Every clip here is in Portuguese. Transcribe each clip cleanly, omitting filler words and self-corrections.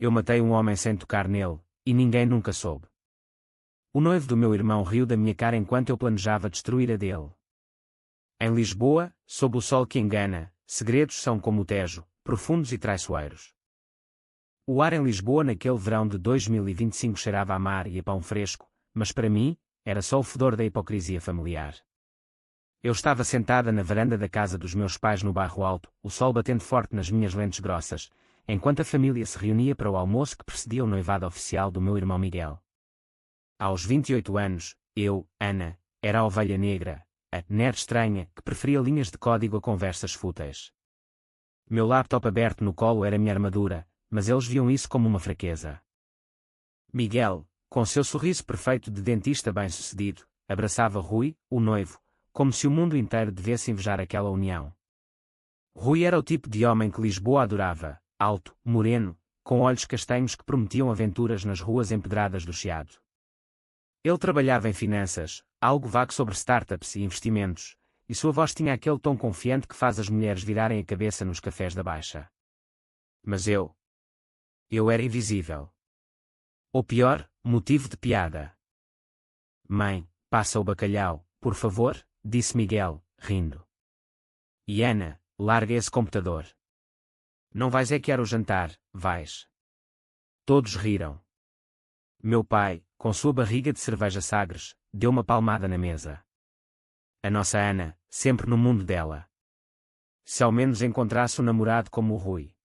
Eu matei um homem sem tocar nele, e ninguém nunca soube. O noivo do meu irmão riu da minha cara enquanto eu planejava destruir a dele. Em Lisboa, sob o sol que engana, segredos são como o Tejo, profundos e traiçoeiros. O ar em Lisboa naquele verão de 2025 cheirava a mar e a pão fresco, mas para mim, era só o fedor da hipocrisia familiar. Eu estava sentada na varanda da casa dos meus pais no bairro Alto, o sol batendo forte nas minhas lentes grossas, enquanto a família se reunia para o almoço que precedia o noivado oficial do meu irmão Miguel. Aos 28 anos, eu, Ana, era a ovelha negra, a nerd estranha que preferia linhas de código a conversas fúteis. Meu laptop aberto no colo era minha armadura, mas eles viam isso como uma fraqueza. Miguel, com seu sorriso perfeito de dentista bem-sucedido, abraçava Rui, o noivo, como se o mundo inteiro devesse invejar aquela união. Rui era o tipo de homem que Lisboa adorava, alto, moreno, com olhos castanhos que prometiam aventuras nas ruas empedradas do Chiado. Ele trabalhava em finanças, algo vago sobre startups e investimentos, e sua voz tinha aquele tom confiante que faz as mulheres virarem a cabeça nos cafés da Baixa. Mas eu era invisível. Ou pior, motivo de piada. Mãe, passa o bacalhau, por favor, disse Miguel, rindo. E Ana, larga esse computador. Não vais quer o jantar, vais. Todos riram. Meu pai, com sua barriga de cerveja Sagres, deu uma palmada na mesa. A nossa Ana, sempre no mundo dela. Se ao menos encontrasse um namorado como o Rui.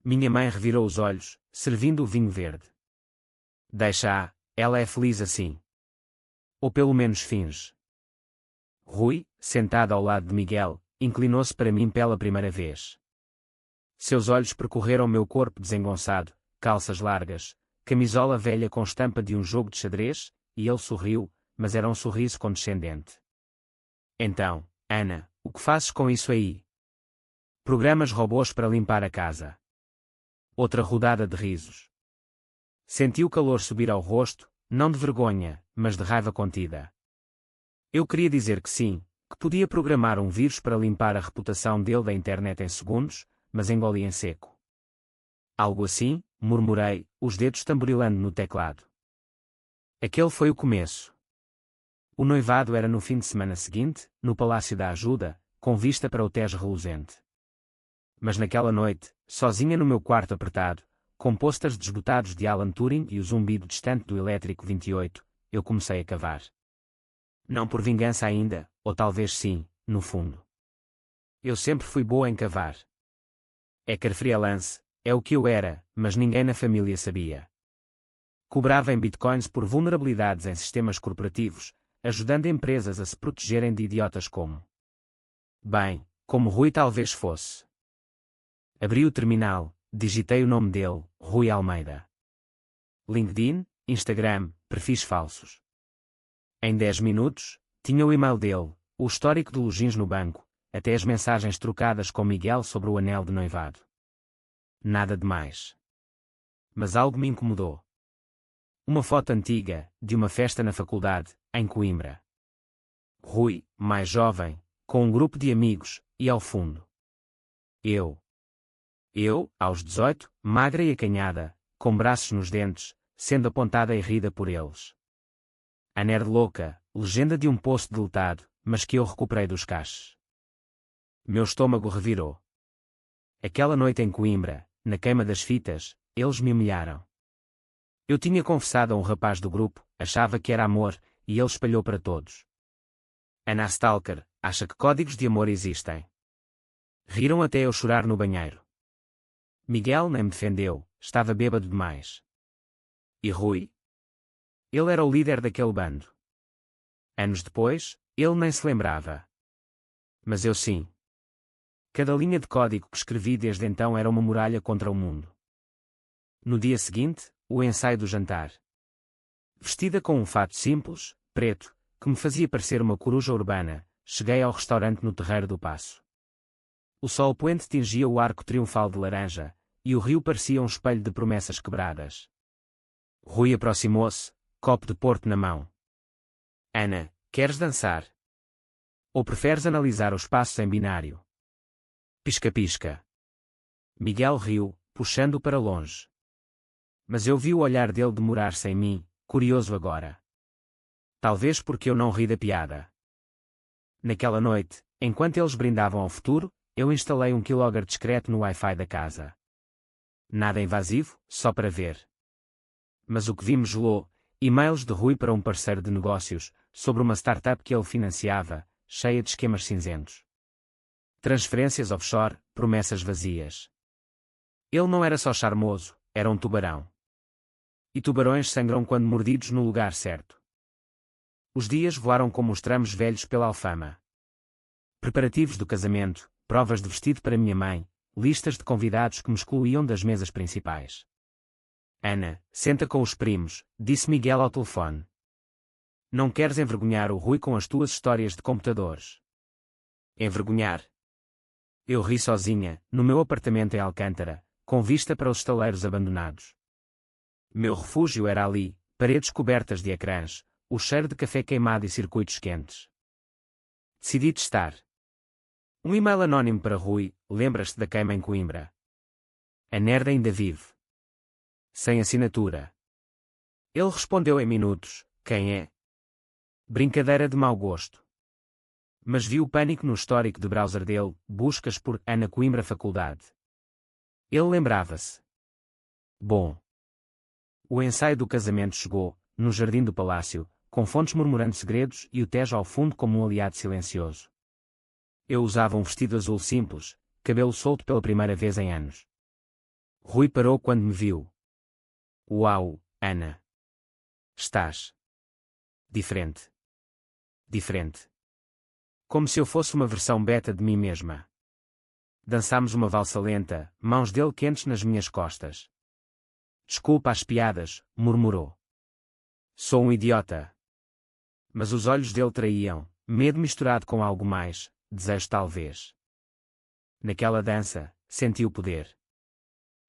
Minha mãe revirou os olhos, servindo o vinho verde. Deixa-a, ela é feliz assim. Ou pelo menos finge. Rui, sentado ao lado de Miguel, inclinou-se para mim pela primeira vez. Seus olhos percorreram meu corpo desengonçado, calças largas, camisola velha com estampa de um jogo de xadrez, e ele sorriu, mas era um sorriso condescendente. Então, Ana, o que fazes com isso aí? Programas robôs para limpar a casa. Outra rodada de risos. Senti o calor subir ao rosto, não de vergonha, mas de raiva contida. Eu queria dizer que sim, que podia programar um vírus para limpar a reputação dele da internet em segundos, mas engoli em seco. Algo assim, murmurei, os dedos tamborilando no teclado. Aquele foi o começo. O noivado era no fim de semana seguinte, no Palácio da Ajuda, com vista para o Tejo reluzente. Mas naquela noite, sozinha no meu quarto apertado, com pôsteres desbotados de Alan Turing e o zumbido distante do elétrico 28, eu comecei a cavar. Não por vingança ainda, ou talvez sim, no fundo. Eu sempre fui boa em cavar. Hacker freelance, é o que eu era, mas ninguém na família sabia. Cobrava em bitcoins por vulnerabilidades em sistemas corporativos, ajudando empresas a se protegerem de idiotas como... Bem, como Rui talvez fosse. Abri o terminal, digitei o nome dele, Rui Almeida. LinkedIn, Instagram, perfis falsos. Em 10 minutos, tinha o e-mail dele, o histórico de logins no banco, até as mensagens trocadas com Miguel sobre o anel de noivado. Nada demais. Mas algo me incomodou. Uma foto antiga, de uma festa na faculdade, em Coimbra. Rui, mais jovem, com um grupo de amigos, e ao fundo. Eu, aos 18, magra e acanhada, com braços nos dentes, sendo apontada e rida por eles. A nerd louca, legenda de um poço deletado, mas que eu recuperei dos cachos. Meu estômago revirou. Aquela noite em Coimbra, na queima das fitas, eles me humilharam. Eu tinha confessado a um rapaz do grupo, achava que era amor, e ele espalhou para todos. Ana Stalker, acha que códigos de amor existem. Riram até eu chorar no banheiro. Miguel nem me defendeu, estava bêbado demais. E Rui? Ele era o líder daquele bando. Anos depois, ele nem se lembrava. Mas eu sim. Cada linha de código que escrevi desde então era uma muralha contra o mundo. No dia seguinte, o ensaio do jantar. Vestida com um fato simples, preto, que me fazia parecer uma coruja urbana, cheguei ao restaurante no Terreiro do Paço. O sol poente tingia o arco triunfal de laranja, e o rio parecia um espelho de promessas quebradas. Rui aproximou-se, copo de porto na mão. Ana, queres dançar? Ou preferes analisar os passos em binário? Pisca-pisca. Miguel riu, puxando-o para longe. Mas eu vi o olhar dele demorar-se em mim, curioso agora. Talvez porque eu não ri da piada. Naquela noite, enquanto eles brindavam ao futuro, eu instalei um keylogger discreto no Wi-Fi da casa. Nada invasivo, só para ver. Mas o que vi me gelou: e-mails de Rui para um parceiro de negócios, sobre uma startup que ele financiava, cheia de esquemas cinzentos. Transferências offshore, promessas vazias. Ele não era só charmoso, era um tubarão. E tubarões sangram quando mordidos no lugar certo. Os dias voaram como os tramos velhos pela Alfama. Preparativos do casamento, provas de vestido para minha mãe, listas de convidados que me excluíam das mesas principais. Ana, senta com os primos, disse Miguel ao telefone. Não queres envergonhar o Rui com as tuas histórias de computadores? Envergonhar? Eu ri sozinha, no meu apartamento em Alcântara, com vista para os estaleiros abandonados. Meu refúgio era ali, paredes cobertas de ecrãs, o cheiro de café queimado e circuitos quentes. Decidi testar. Um e-mail anónimo para Rui: lembras-te da queima em Coimbra? A nerd ainda vive. Sem assinatura. Ele respondeu em minutos: quem é? Brincadeira de mau gosto. Mas vi o pânico no histórico de browser dele: buscas por Ana Coimbra Faculdade. Ele lembrava-se. Bom. O ensaio do casamento chegou, no jardim do palácio, com fontes murmurando segredos e o Tejo ao fundo como um aliado silencioso. Eu usava um vestido azul simples, cabelo solto pela primeira vez em anos. Rui parou quando me viu. Uau, Ana. Estás diferente. Diferente. Como se eu fosse uma versão beta de mim mesma. Dançámos uma valsa lenta, mãos dele quentes nas minhas costas. Desculpa as piadas, murmurou. Sou um idiota. Mas os olhos dele traíam, medo misturado com algo mais, desejo talvez. Naquela dança, senti o poder.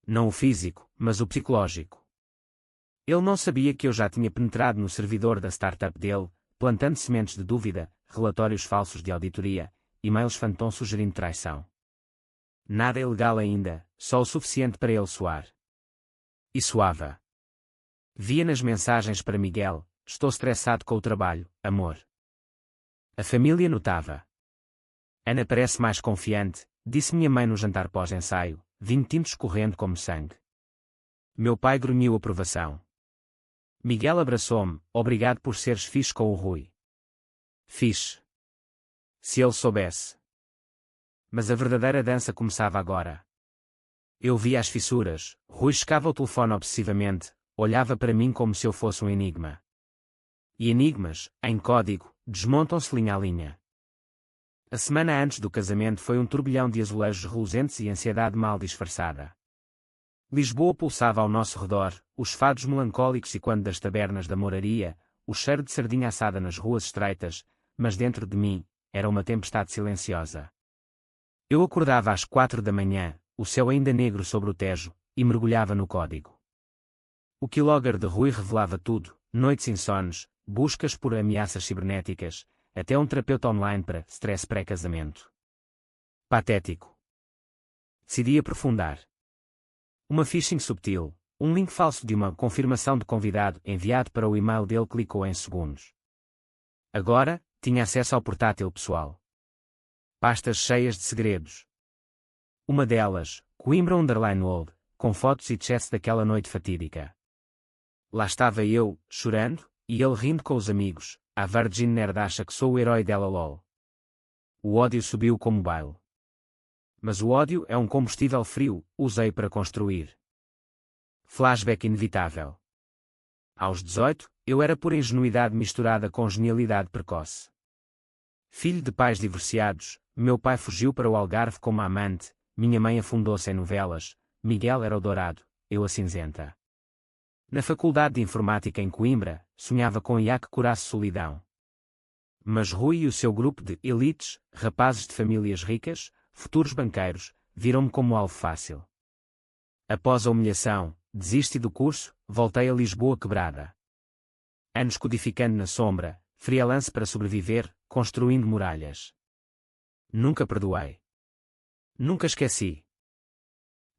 Não o físico, mas o psicológico. Ele não sabia que eu já tinha penetrado no servidor da startup dele, plantando sementes de dúvida, relatórios falsos de auditoria, e-mails fantom sugerindo traição. Nada ilegal ainda, só o suficiente para ele suar. E suava. Via nas mensagens para Miguel: estou estressado com o trabalho, amor. A família notava. Ana parece mais confiante, disse minha mãe no jantar pós-ensaio, vinho tinto escorrendo como sangue. Meu pai grunhiu aprovação. Miguel abraçou-me: obrigado por seres fixe com o Rui. Fixe. Se ele soubesse. Mas a verdadeira dança começava agora. Eu via as fissuras, Rui checava o telefone obsessivamente, olhava para mim como se eu fosse um enigma. E enigmas, em código, desmontam-se linha a linha. A semana antes do casamento foi um turbilhão de azulejos reluzentes e ansiedade mal disfarçada. Lisboa pulsava ao nosso redor, os fados melancólicos e quando das tabernas da moraria, o cheiro de sardinha assada nas ruas estreitas, mas dentro de mim, era uma tempestade silenciosa. Eu acordava às 4 da manhã, o céu ainda negro sobre o Tejo, e mergulhava no código. O keylogger de Rui revelava tudo: noites insones, buscas por ameaças cibernéticas, até um terapeuta online para stress pré-casamento. Patético. Decidi aprofundar. Uma phishing subtil, um link falso de uma confirmação de convidado enviado para o e-mail dele clicou em segundos. Agora, tinha acesso ao portátil pessoal. Pastas cheias de segredos. Uma delas, Coimbra _old, com fotos e chats daquela noite fatídica. Lá estava eu, chorando, e ele rindo com os amigos. A Virgin Nerd acha que sou o herói dela lol. O ódio subiu como baile. Mas o ódio é um combustível frio, usei para construir. Flashback inevitável. Aos 18, eu era pura ingenuidade misturada com genialidade precoce. Filho de pais divorciados, meu pai fugiu para o Algarve como amante, minha mãe afundou-se em novelas, Miguel era o dourado, eu a cinzenta. Na Faculdade de Informática em Coimbra, sonhava com IAC curasse solidão. Mas Rui e o seu grupo de elites, rapazes de famílias ricas, futuros banqueiros, viram-me como alvo fácil. Após a humilhação, desisti do curso, voltei a Lisboa quebrada. Anos codificando na sombra, freelance para sobreviver, construindo muralhas. Nunca perdoei. Nunca esqueci.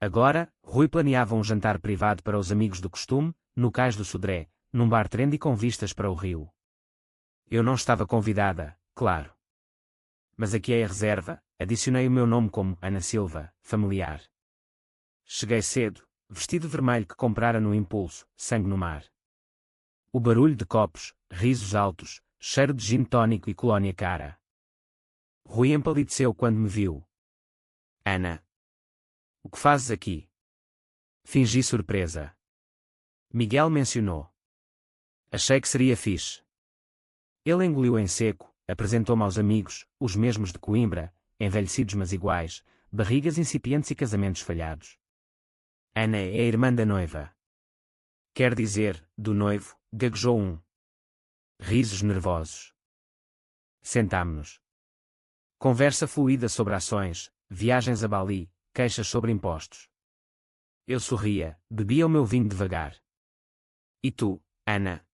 Agora, Rui planeava um jantar privado para os amigos do costume, no Cais do Sodré, num bar trendy com vistas para o rio. Eu não estava convidada, claro. Mas aqui é a reserva, adicionei o meu nome como Ana Silva, familiar. Cheguei cedo, vestido vermelho que comprara no impulso, sangue no mar. O barulho de copos, risos altos, cheiro de gin tónico e colónia cara. Rui empalideceu quando me viu. Ana. O que fazes aqui? Fingi surpresa. Miguel mencionou. Achei que seria fixe. Ele engoliu em seco, apresentou-me aos amigos, os mesmos de Coimbra, envelhecidos mas iguais, barrigas incipientes e casamentos falhados. Ana é a irmã da noiva. Quer dizer, do noivo, gaguejou um. Risos nervosos. Sentámo-nos. Conversa fluida sobre ações, viagens a Bali, queixas sobre impostos. Eu sorria, bebia o meu vinho devagar. E tu, Ana?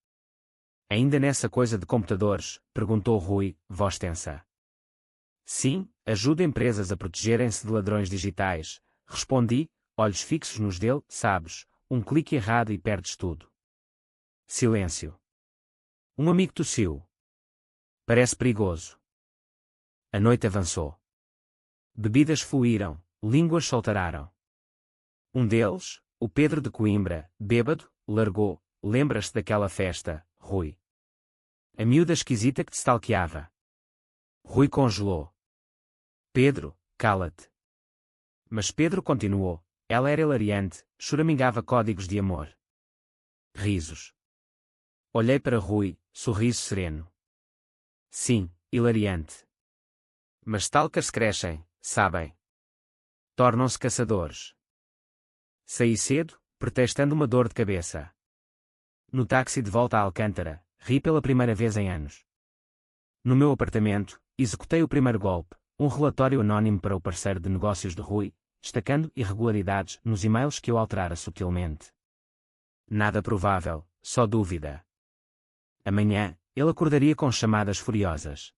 Ainda nessa coisa de computadores? Perguntou Rui, voz tensa. Sim, ajudo empresas a protegerem-se de ladrões digitais, respondi, olhos fixos nos dele, sabes, um clique errado e perdes tudo. Silêncio. Um amigo tossiu. Parece perigoso. A noite avançou. Bebidas fluíram, línguas soltararam. Um deles, o Pedro de Coimbra, bêbado, largou, lembras-te daquela festa, Rui? A miúda esquisita que te stalkeava. Rui congelou. Pedro, cala-te. Mas Pedro continuou, ela era hilariante, choramingava códigos de amor. Risos. Olhei para Rui, sorriso sereno. Sim, hilariante. Mas stalkers crescem, sabem? Tornam-se caçadores. Saí cedo, pretextando uma dor de cabeça. No táxi de volta a Alcântara, ri pela primeira vez em anos. No meu apartamento, executei o primeiro golpe, um relatório anónimo para o parceiro de negócios de Rui, destacando irregularidades nos e-mails que eu alterara sutilmente. Nada provável, só dúvida. Amanhã, ele acordaria com chamadas furiosas.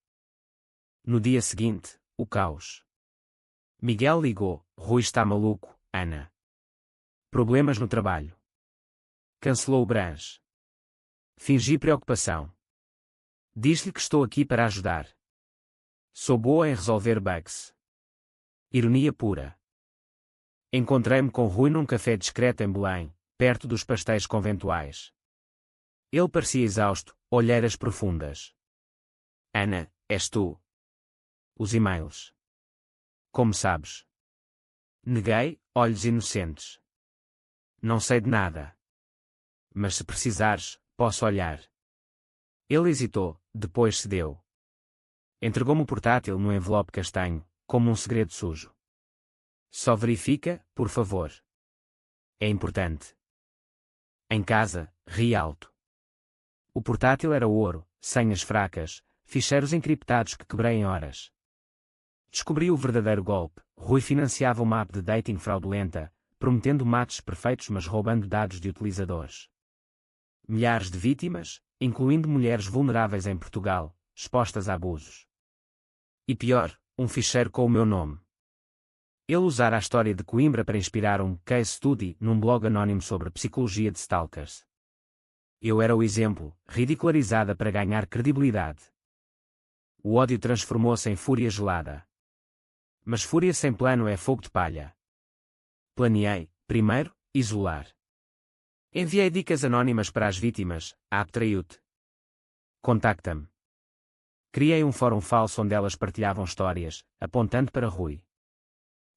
No dia seguinte, o caos. Miguel ligou, Rui está maluco, Ana. Problemas no trabalho. Cancelou o branche. Fingi preocupação. Diz-lhe que estou aqui para ajudar. Sou boa em resolver bugs. Ironia pura. Encontrei-me com Rui num café discreto em Belém, perto dos pastéis conventuais. Ele parecia exausto, olheiras profundas. Ana, és tu? Os e-mails. Como sabes? Neguei, olhos inocentes. Não sei de nada. Mas se precisares, posso olhar. Ele hesitou, depois cedeu. Entregou-me o portátil no envelope castanho, como um segredo sujo. Só verifica, por favor. É importante. Em casa, ri alto. O portátil era ouro, senhas fracas, ficheiros encriptados que quebrei em horas. Descobri o verdadeiro golpe. Rui financiava uma app de dating fraudulenta, prometendo matches perfeitos mas roubando dados de utilizadores. Milhares de vítimas, incluindo mulheres vulneráveis em Portugal, expostas a abusos. E pior, um ficheiro com o meu nome. Ele usara a história de Coimbra para inspirar um case study num blog anónimo sobre psicologia de stalkers. Eu era o exemplo, ridicularizada para ganhar credibilidade. O ódio transformou-se em fúria gelada. Mas fúria sem plano é fogo de palha. Planeei, primeiro, isolar. Enviei dicas anónimas para as vítimas, atraiu-te. Contacta-me. Criei um fórum falso onde elas partilhavam histórias, apontando para Rui.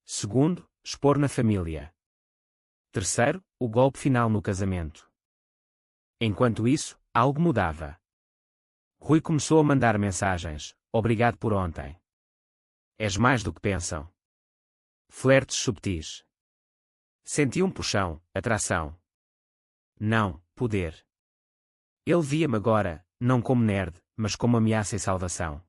Segundo, expor na família. Terceiro, o golpe final no casamento. Enquanto isso, algo mudava. Rui começou a mandar mensagens, obrigado por ontem. És mais do que pensam. Flertes subtis. Senti um puxão, atração. Não, poder. Ele via-me agora, não como nerd, mas como ameaça e salvação.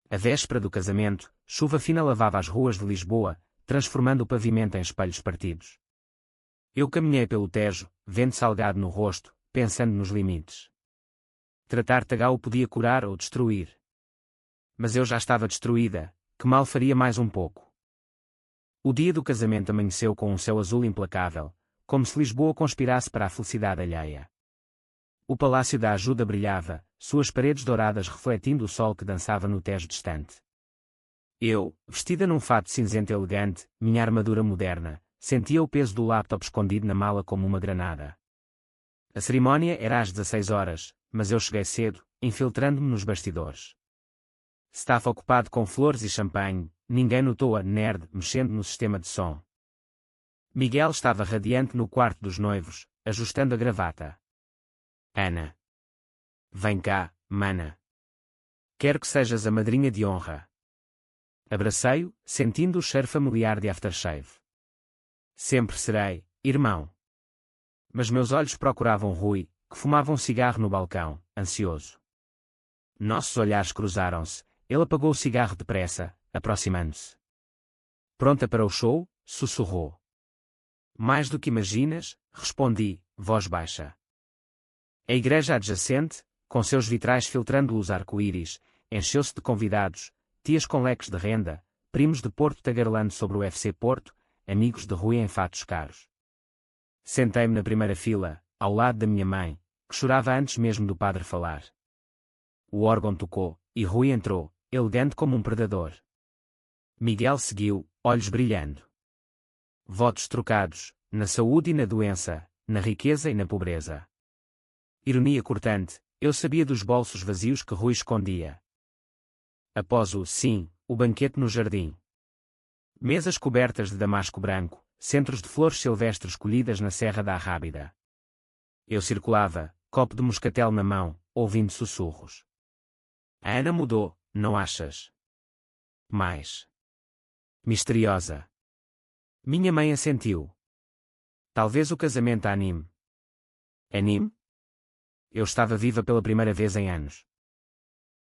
A véspera do casamento, chuva fina lavava as ruas de Lisboa, transformando o pavimento em espelhos partidos. Eu caminhei pelo Tejo, vento salgado no rosto, pensando nos limites. Tratar Tagau podia curar ou destruir. Mas eu já estava destruída, que mal faria mais um pouco. O dia do casamento amanheceu com um céu azul implacável, como se Lisboa conspirasse para a felicidade alheia. O Palácio da Ajuda brilhava, suas paredes douradas refletindo o sol que dançava no Tejo distante. Eu, vestida num fato cinzento elegante, minha armadura moderna, sentia o peso do laptop escondido na mala como uma granada. A cerimónia era às 16 horas, mas eu cheguei cedo, infiltrando-me nos bastidores. Estava ocupado com flores e champanhe, ninguém notou a nerd mexendo no sistema de som. Miguel estava radiante no quarto dos noivos, ajustando a gravata. Ana. Vem cá, mana. Quero que sejas a madrinha de honra. Abracei-o, sentindo o cheiro familiar de aftershave. Sempre serei, irmão. Mas meus olhos procuravam Rui, que fumava um cigarro no balcão, ansioso. Nossos olhares cruzaram-se, ele apagou o cigarro depressa, aproximando-se. Pronta para o show? Sussurrou. Mais do que imaginas, respondi, voz baixa. A igreja adjacente, com seus vitrais filtrando luz arco-íris, encheu-se de convidados, tias com leques de renda, primos de Porto tagarelando sobre o UFC Porto, amigos de Rui em fatos caros. Sentei-me na primeira fila, ao lado da minha mãe, que chorava antes mesmo do padre falar. O órgão tocou, e Rui entrou, elegante como um predador. Miguel seguiu, olhos brilhando. Votos trocados, na saúde e na doença, na riqueza e na pobreza. Ironia cortante, eu sabia dos bolsos vazios que Rui escondia. Após o sim, o banquete no jardim. Mesas cobertas de damasco branco, centros de flores silvestres colhidas na Serra da Arrábida. Eu circulava, copo de moscatel na mão, ouvindo sussurros. A Ana mudou, não achas? Mais misteriosa. Minha mãe assentiu. Talvez o casamento a anime. Anime? Eu estava viva pela primeira vez em anos.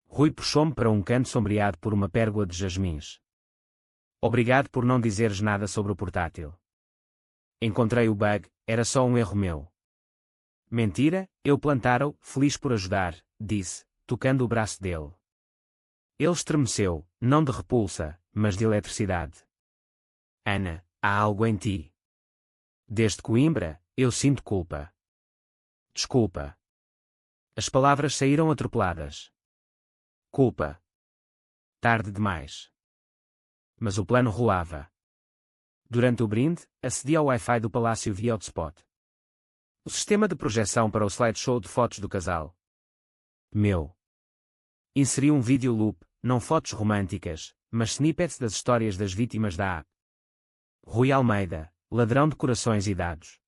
Rui puxou-me para um canto sombreado por uma pérgola de jasmins. Obrigado por não dizeres nada sobre o portátil. Encontrei o bug, era só um erro meu. Mentira, eu plantara-o, feliz por ajudar, disse, tocando o braço dele. Ele estremeceu, não de repulsa, mas de eletricidade. Ana, há algo em ti. Desde Coimbra, eu sinto culpa. Desculpa. As palavras saíram atropeladas. Culpa. Tarde demais. Mas o plano rolava. Durante o brinde, acedi ao Wi-Fi do palácio via hotspot. O sistema de projeção para o slideshow de fotos do casal. Meu. Inseri um vídeo loop, não fotos românticas, mas snippets das histórias das vítimas da app. Rui Almeida, ladrão de corações e dados.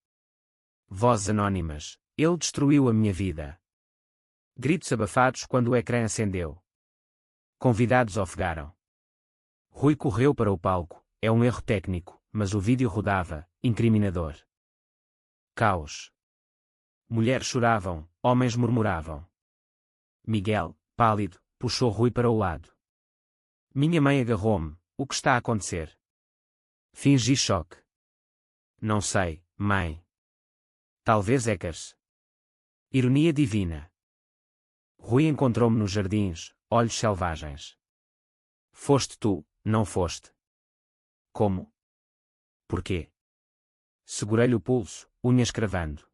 Vozes anónimas, ele destruiu a minha vida. Gritos abafados quando o ecrã acendeu. Convidados ofegaram. Rui correu para o palco, é um erro técnico, mas o vídeo rodava, incriminador. Caos. Mulheres choravam, homens murmuravam. Miguel, pálido, puxou Rui para o lado. Minha mãe agarrou-me, o que está a acontecer? Fingi choque. Não sei, mãe. Talvez hackers. Ironia divina. Rui encontrou-me nos jardins, olhos selvagens. Foste tu, não foste. Como? Porquê? Segurei-lhe o pulso, unhas cravando.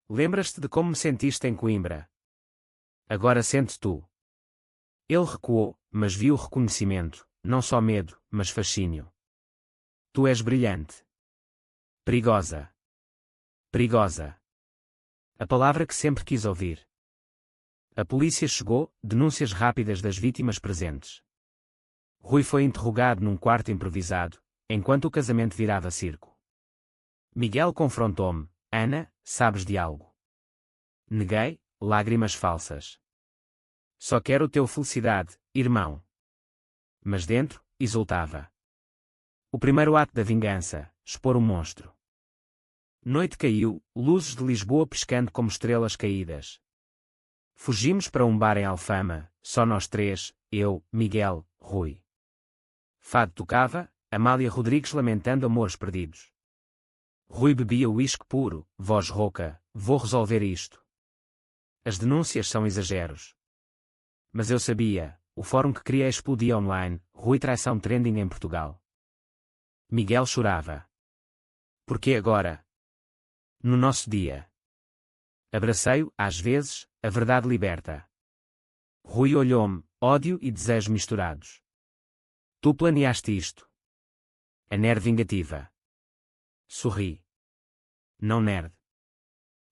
Lembras-te de como me sentiste em Coimbra? Agora sente tu. Ele recuou, mas viu o reconhecimento, não só medo, mas fascínio. Tu és brilhante. Perigosa. Perigosa. A palavra que sempre quis ouvir. A polícia chegou, denúncias rápidas das vítimas presentes. Rui foi interrogado num quarto improvisado, enquanto o casamento virava circo. Miguel confrontou-me. Ana, sabes de algo? Neguei, lágrimas falsas. Só quero o teu felicidade, irmão. Mas dentro, exultava. O primeiro ato da vingança, expor o monstro. Noite caiu, luzes de Lisboa piscando como estrelas caídas. Fugimos para um bar em Alfama, só nós três, eu, Miguel, Rui. Fado tocava, Amália Rodrigues lamentando amores perdidos. Rui bebia uísque puro, voz rouca, vou resolver isto. As denúncias são exageros. Mas eu sabia, o fórum que queria explodir online, Rui traição trending em Portugal. Miguel chorava. Por que agora? No nosso dia. Abracei-o, às vezes, a verdade liberta. Rui olhou-me, ódio e desejo misturados. Tu planeaste isto. A nerd vingativa. Sorri. Não nerd.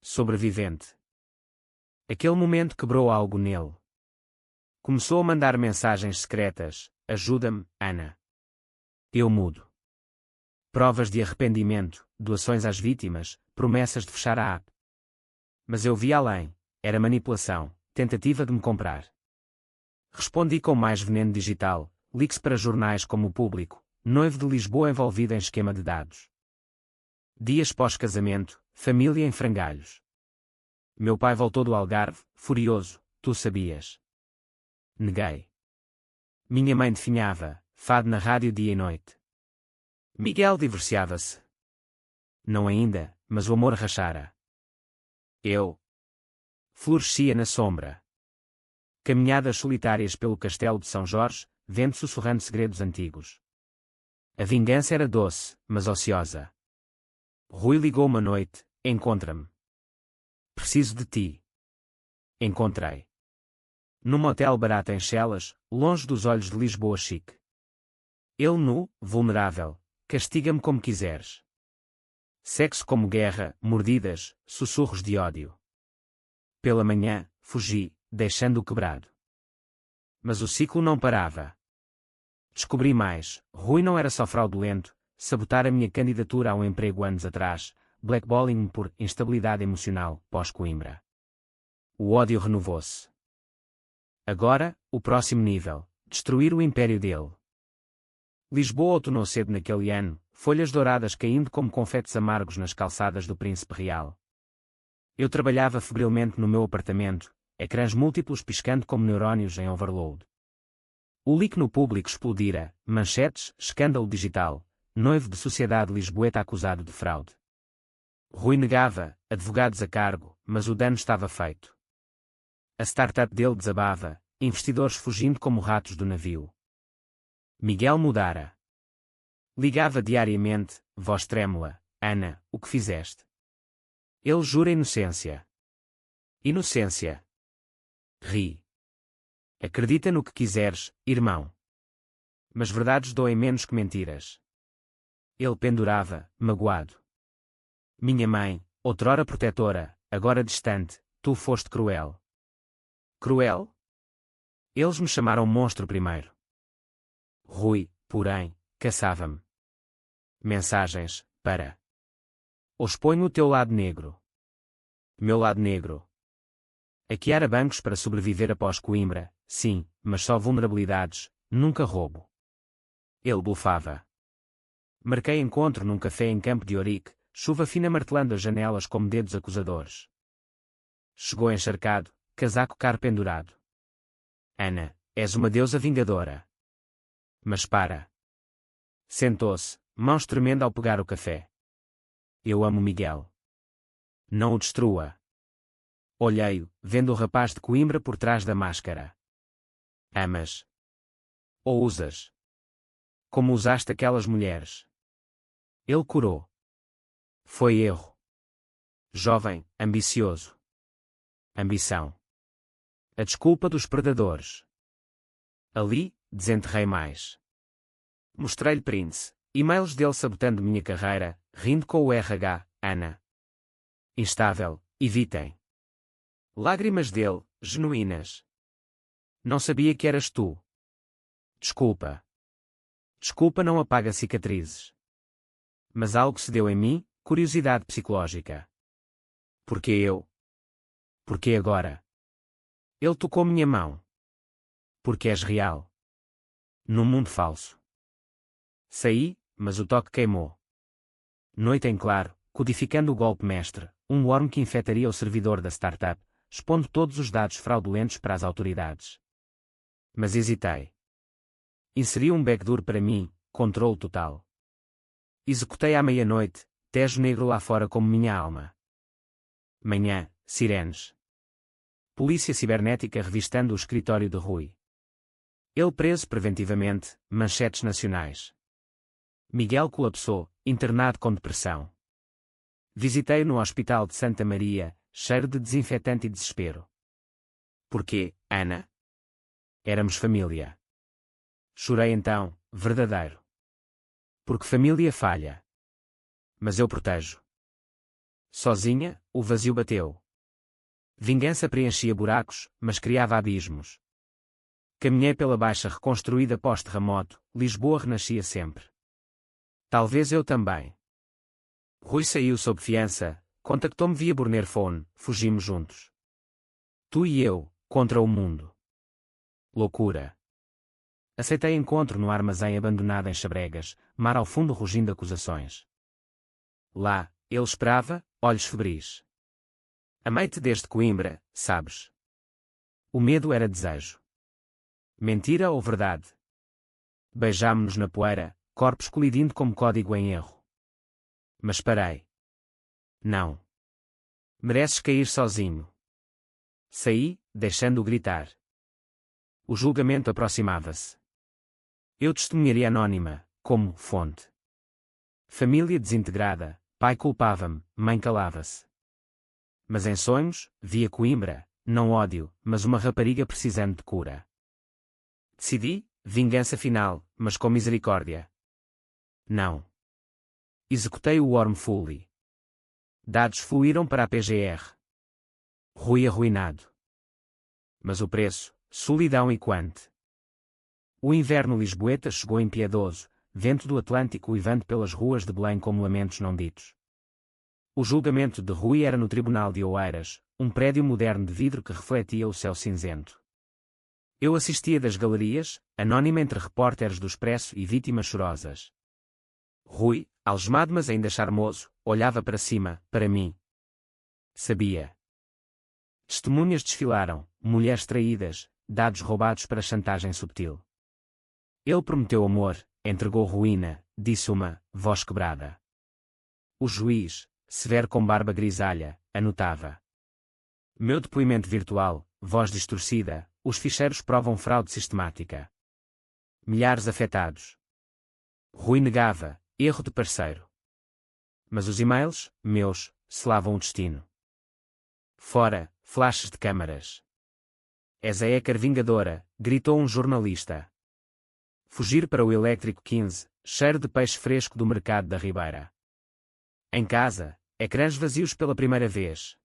Sobrevivente. Aquele momento quebrou algo nele. Começou a mandar mensagens secretas. Ajuda-me, Ana. Eu mudo. Provas de arrependimento, doações às vítimas, promessas de fechar a app. Mas eu vi além. Era manipulação, tentativa de me comprar. Respondi com mais veneno digital, leaks para jornais como o Público, noivo de Lisboa envolvido em esquema de dados. Dias pós-casamento, família em frangalhos. Meu pai voltou do Algarve, furioso, tu sabias. Neguei. Minha mãe definhava, fado na rádio dia e noite. Miguel divorciava-se. Não ainda, mas o amor rachara. Eu florescia na sombra. Caminhadas solitárias pelo castelo de São Jorge, vento sussurrando segredos antigos. A vingança era doce, mas ociosa. Rui ligou uma noite, encontra-me. Preciso de ti. Encontrei. Num motel barato em Chelas, longe dos olhos de Lisboa chique. Ele nu, vulnerável, castiga-me como quiseres. Sexo como guerra, mordidas, sussurros de ódio. Pela manhã, fugi, deixando-o quebrado. Mas o ciclo não parava. Descobri mais, Rui não era só fraudulento, sabotar a minha candidatura a um emprego anos atrás, blackballing-me por instabilidade emocional, pós-Coimbra. O ódio renovou-se. Agora, o próximo nível, destruir o império dele. Lisboa outonou cedo naquele ano, folhas douradas caindo como confetes amargos nas calçadas do Príncipe Real. Eu trabalhava febrilmente no meu apartamento, ecrãs múltiplos piscando como neurónios em overload. O leak no Público explodira, manchetes, escândalo digital, noivo de sociedade lisboeta acusado de fraude. Rui negava, advogados a cargo, mas o dano estava feito. A startup dele desabava, investidores fugindo como ratos do navio. Miguel mudara. Ligava diariamente, voz trêmula, Ana, o que fizeste? Ele jura inocência. Inocência. Ri. Acredita no que quiseres, irmão. Mas verdades doem menos que mentiras. Ele pendurava, magoado. Minha mãe, outrora protetora, agora distante, tu foste cruel. Cruel? Eles me chamaram monstro primeiro. Rui, porém, caçava-me. Mensagens, para. Ou exponho o teu lado negro. Meu lado negro. Hackear bancos para sobreviver após Coimbra, sim, mas só vulnerabilidades, nunca roubo. Ele bufava. Marquei encontro num café em Campo de Ourique, chuva fina martelando as janelas como dedos acusadores. Chegou encharcado, casaco caro pendurado. Ana, és uma deusa vingadora. Mas para. Sentou-se, mãos tremendo ao pegar o café. Eu amo Miguel. Não o destrua. Olhei-o, vendo o rapaz de Coimbra por trás da máscara. Amas. Ou usas? Como usaste aquelas mulheres? Ele curou. Foi erro. Jovem, ambicioso. Ambição. A desculpa dos predadores. Ali, desenterrei mais. Mostrei-lhe Prince, e-mails dele sabotando minha carreira, rindo com o RH, Ana. Instável, evitem. Lágrimas dele, genuínas. Não sabia que eras tu. Desculpa. Desculpa não apaga cicatrizes. Mas algo se deu em mim, curiosidade psicológica. Porque eu? Porque agora? Ele tocou minha mão. Porque és real. Num mundo falso. Saí, mas o toque queimou. Noite em claro, codificando o golpe mestre, um worm que infectaria o servidor da startup, expondo todos os dados fraudulentos para as autoridades. Mas hesitei. Inseri um backdoor para mim, controle total. Executei à meia-noite, Tejo Negro lá fora como minha alma. Manhã, sirenes. Polícia cibernética revistando o escritório de Rui. Ele preso preventivamente, manchetes nacionais. Miguel colapsou, internado com depressão. Visitei-o no Hospital de Santa Maria, cheiro de desinfetante e desespero. Porquê, Ana? Éramos família. Chorei então, verdadeiro. Porque família falha. Mas eu protejo. Sozinha, o vazio bateu. Vingança preenchia buracos, mas criava abismos. Caminhei pela Baixa reconstruída pós-terremoto, Lisboa renascia sempre. Talvez eu também. Rui saiu sob fiança, contactou-me via Burnerphone, fugimos juntos. Tu e eu, contra o mundo. Loucura. Aceitei encontro no armazém abandonado em Chabregas, mar ao fundo rugindo acusações. Lá, ele esperava, olhos febris. Amei-te desde Coimbra, sabes. O medo era desejo. Mentira ou verdade? Beijámo-nos na poeira, corpos colidindo como código em erro. Mas parei. Não. Mereces cair sozinho. Saí, deixando-o gritar. O julgamento aproximava-se. Eu testemunharia anônima, como fonte. Família desintegrada, pai culpava-me, mãe calava-se. Mas em sonhos, via Coimbra, não ódio, mas uma rapariga precisando de cura. Decidi, vingança final, mas com misericórdia. Não. Executei o Worm Fully. Dados fluíram para a PGR. Rui arruinado. Mas o preço, solidão e quante. O inverno lisboeta chegou impiedoso, vento do Atlântico uivando pelas ruas de Belém como lamentos não ditos. O julgamento de Rui era no Tribunal de Oeiras, um prédio moderno de vidro que refletia o céu cinzento. Eu assistia das galerias, anónima entre repórteres do Expresso e vítimas chorosas. Rui, algemado mas ainda charmoso, olhava para cima, para mim. Sabia. Testemunhas desfilaram, mulheres traídas, dados roubados para chantagem subtil. Ele prometeu amor, entregou ruína, disse uma voz quebrada. O juiz, severo com barba grisalha, anotava. Meu depoimento virtual, voz distorcida, os ficheiros provam fraude sistemática. Milhares afetados. Rui negava, erro de parceiro. Mas os e-mails, meus, selavam o destino. Fora, flashes de câmaras. És a hacker vingadora, gritou um jornalista. Fugir para o elétrico 15, cheiro de peixe fresco do mercado da Ribeira. Em casa, ecrãs vazios pela primeira vez.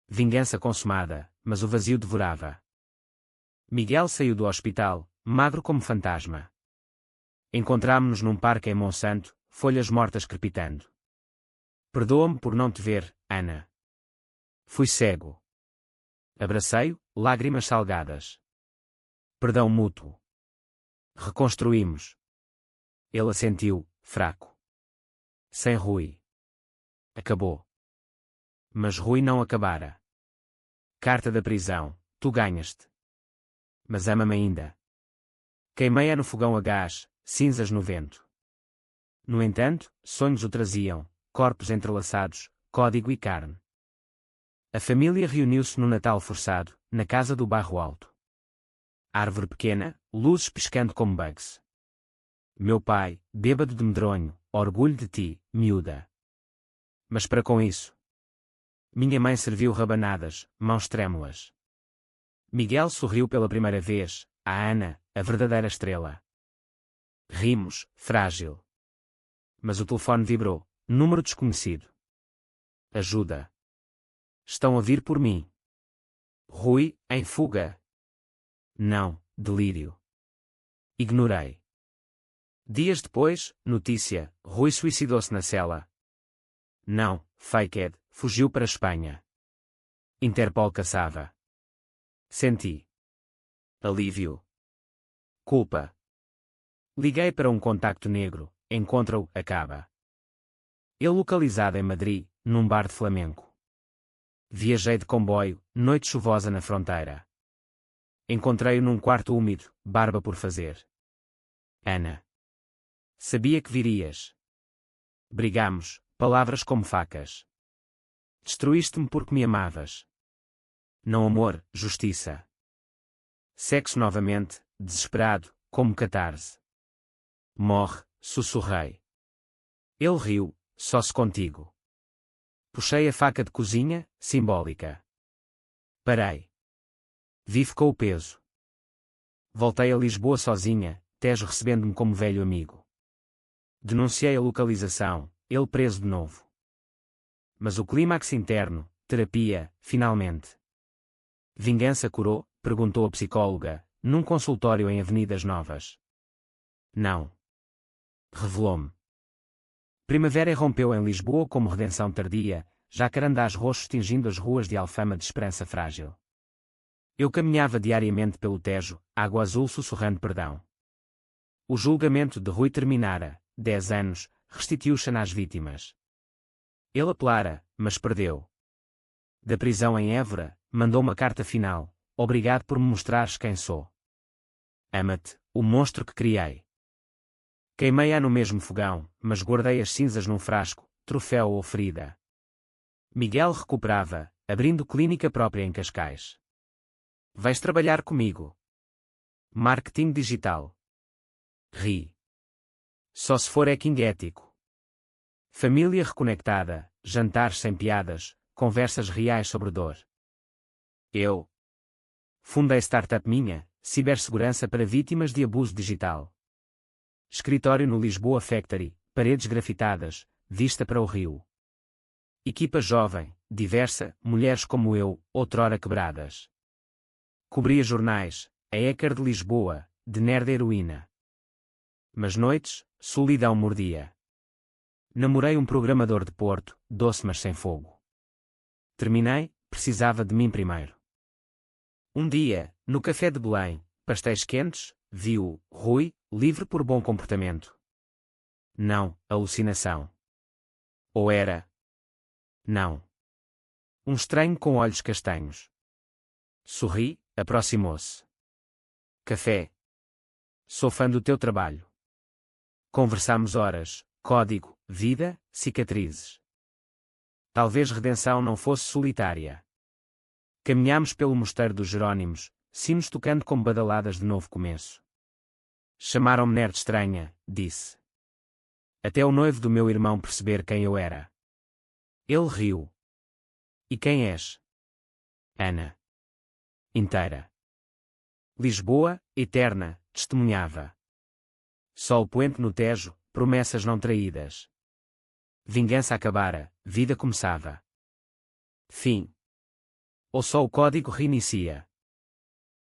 Vingança consumada, mas o vazio devorava. Miguel saiu do hospital, magro como fantasma. Encontrámo-nos num parque em Monsanto, folhas mortas crepitando. Perdoa-me por não te ver, Ana. Fui cego. Abracei-o, lágrimas salgadas. Perdão mútuo. Reconstruímos. Ele assentiu, fraco. Sem Rui. Acabou. Mas Rui não acabara. Carta da prisão, tu ganhaste. Mas ama-me ainda. Queimei-a no fogão a gás, cinzas no vento. No entanto, sonhos o traziam, corpos entrelaçados, código e carne. A família reuniu-se no Natal forçado, na casa do Bairro Alto. Árvore pequena, luzes piscando como bugs. Meu pai, bêbado de medronho, orgulho de ti, miúda. Mas para com isso. Minha mãe serviu rabanadas, mãos trêmulas. Miguel sorriu pela primeira vez, a Ana, a verdadeira estrela. Rimos, frágil. Mas o telefone vibrou, número desconhecido. Ajuda. Estão a vir por mim. Rui, em fuga. Não, delírio. Ignorei. Dias depois, notícia, Rui suicidou-se na cela. Não, faked, fugiu para a Espanha. Interpol caçava. Senti. Alívio. Culpa. Liguei para um contacto negro, encontra-o, acaba. Ele localizado em Madrid, num bar de flamenco. Viajei de comboio, noite chuvosa na fronteira. Encontrei-o num quarto úmido, barba por fazer. Ana. Sabia que virias. Brigamos, palavras como facas. Destruíste-me porque me amavas. Não amor, justiça. Sexo novamente, desesperado, como catarse. Morre, sussurrei. Ele riu, só se contigo. Puxei a faca de cozinha, simbólica. Parei. Vive com o peso. Voltei a Lisboa sozinha, Tejo recebendo-me como velho amigo. Denunciei a localização, ele preso de novo. Mas o clímax interno, terapia, finalmente. Vingança curou? Perguntou a psicóloga, num consultório em Avenidas Novas. Não. Revelou-me. Primavera irrompeu em Lisboa como redenção tardia, jacarandás roxos tingindo as ruas de Alfama de esperança frágil. Eu caminhava diariamente pelo Tejo, água azul sussurrando perdão. O julgamento de Rui terminara, 10 anos, restituiu-se às vítimas. Ele apelara, mas perdeu. Da prisão em Évora, mandou uma carta final, obrigado por me mostrares quem sou. Ama-te, o monstro que criei. Queimei-a no mesmo fogão, mas guardei as cinzas num frasco, troféu ou ferida. Miguel recuperava, abrindo clínica própria em Cascais. Vais trabalhar comigo. Marketing digital. Ri. Só se for hacking ético. Família reconectada, jantares sem piadas, conversas reais sobre dor. Eu fundei startup minha, cibersegurança para vítimas de abuso digital. Escritório no Lisboa Factory, paredes grafitadas, vista para o rio. Equipa jovem, diversa, mulheres como eu, outrora quebradas. Cobria jornais, a Écar de Lisboa, de nerd heroína. Mas noites, solidão mordia. Namorei um programador de Porto, doce mas sem fogo. Terminei, precisava de mim primeiro. Um dia, no café de Belém, pastéis quentes, vi-o, Rui, livre por bom comportamento. Não, alucinação. Ou era? Não. Um estranho com olhos castanhos. Sorri, aproximou-se. Café. Sou fã do teu trabalho. Conversamos horas, código, vida, cicatrizes. Talvez redenção não fosse solitária. Caminhámos pelo mosteiro dos Jerónimos, sinos tocando como badaladas de novo começo. Chamaram-me nerd estranha, disse. Até o noivo do meu irmão perceber quem eu era. Ele riu. E quem és? Ana. Inteira. Lisboa, eterna, testemunhava. Sol poente no Tejo, promessas não traídas. Vingança acabara, vida começava. Fim. Ou só o código reinicia.